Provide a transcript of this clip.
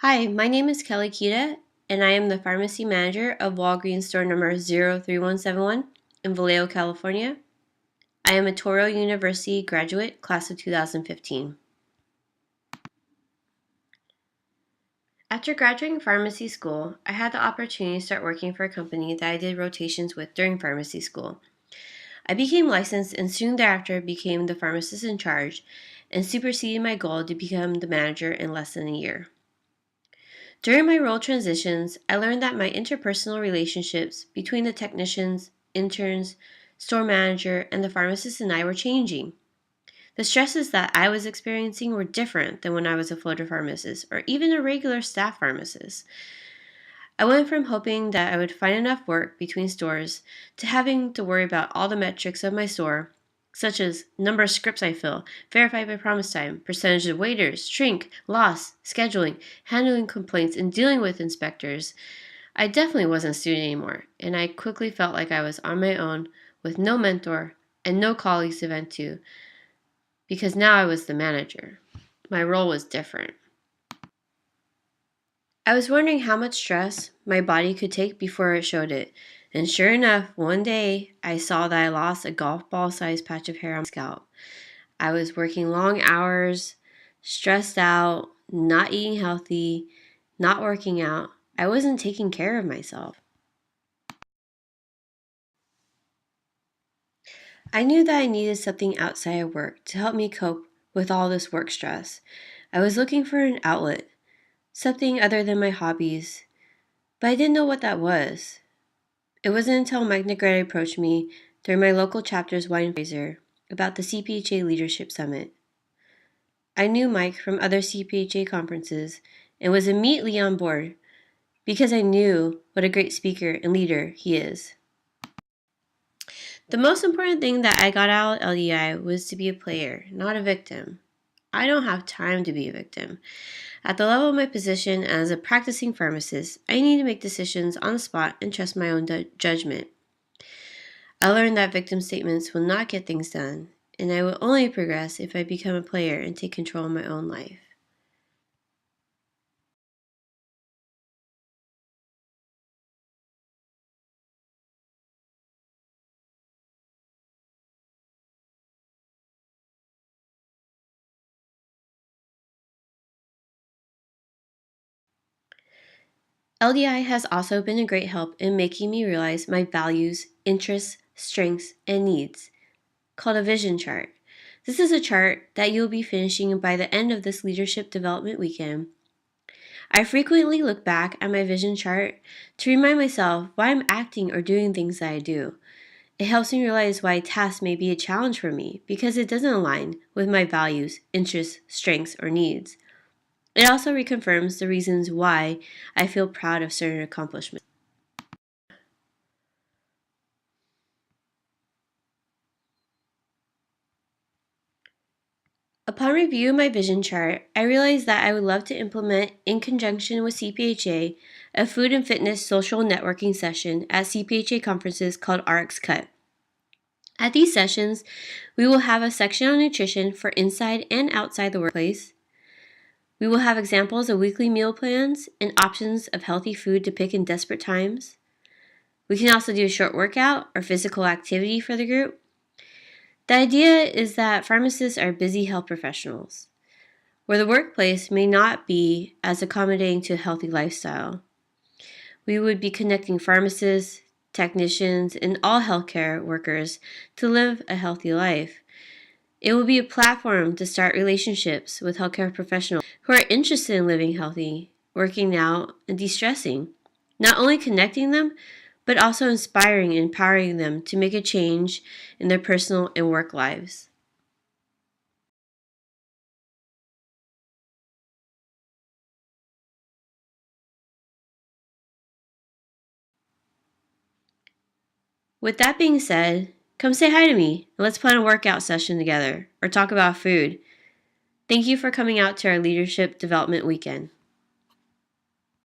Hi, my name is Kelley, and I am the pharmacy manager of Walgreens store number 03171 in Vallejo, California. I am a Touro University graduate, class of 2015. After graduating pharmacy school, I had the opportunity to start working for a company that I did rotations with during pharmacy school. I became licensed and soon thereafter became the pharmacist in charge and superseded my goal to become the manager in less than a year. During my role transitions, I learned that my interpersonal relationships between the technicians, interns, store manager, and the pharmacist and I were changing. The stresses that I was experiencing were different than when I was a floater pharmacist or even a regular staff pharmacist. I went from hoping that I would find enough work between stores to having to worry about all the metrics of my store, such as number of scripts I fill, verified by promise time, percentage of waiters, shrink, loss, scheduling, handling complaints, and dealing with inspectors. I definitely wasn't a student anymore, and I quickly felt like I was on my own with no mentor and no colleagues to vent to, because now I was the manager. My role was different. I was wondering how much stress my body could take before it showed it. And sure enough, one day I saw that I lost a golf ball sized patch of hair on my scalp. I was working long hours, stressed out, not eating healthy, not working out. I wasn't taking care of myself. I knew that I needed something outside of work to help me cope with all this work stress. I was looking for an outlet, something other than my hobbies, but I didn't know what that was. It wasn't until Mike Negrete approached me during my local chapter's wine fundraiser about the CPHA Leadership Summit. I knew Mike from other CPHA conferences and was immediately on board because I knew what a great speaker and leader he is. The most important thing that I got out of LDI was to be a player, not a victim. I don't have time to be a victim. At the level of my position as a practicing pharmacist, I need to make decisions on the spot and trust my own judgment. I learned that victim statements will not get things done, and I will only progress if I become a player and take control of my own life. LDI has also been a great help in making me realize my values, interests, strengths, and needs, called a vision chart. This is a chart that you'll be finishing by the end of this leadership development weekend. I frequently look back at my vision chart to remind myself why I'm acting or doing things that I do. It helps me realize why a task may be a challenge for me because it doesn't align with my values, interests, strengths, or needs. It also reconfirms the reasons why I feel proud of certain accomplishments. Upon review of my vision chart, I realized that I would love to implement, in conjunction with CPHA, a food and fitness social networking session at CPHA conferences called RX Cut. At these sessions, we will have a section on nutrition for inside and outside the workplace. We will have examples of weekly meal plans and options of healthy food to pick in desperate times. We can also do a short workout or physical activity for the group. The idea is that pharmacists are busy health professionals, where the workplace may not be as accommodating to a healthy lifestyle. We would be connecting pharmacists, technicians, and all healthcare workers to live a healthy life. It will be a platform to start relationships with healthcare professionals who are interested in living healthy, working out, and de-stressing. Not only connecting them, but also inspiring and empowering them to make a change in their personal and work lives. With that being said, come say hi to me and let's plan a workout session together or talk about food. Thank you for coming out to our Leadership Development Weekend.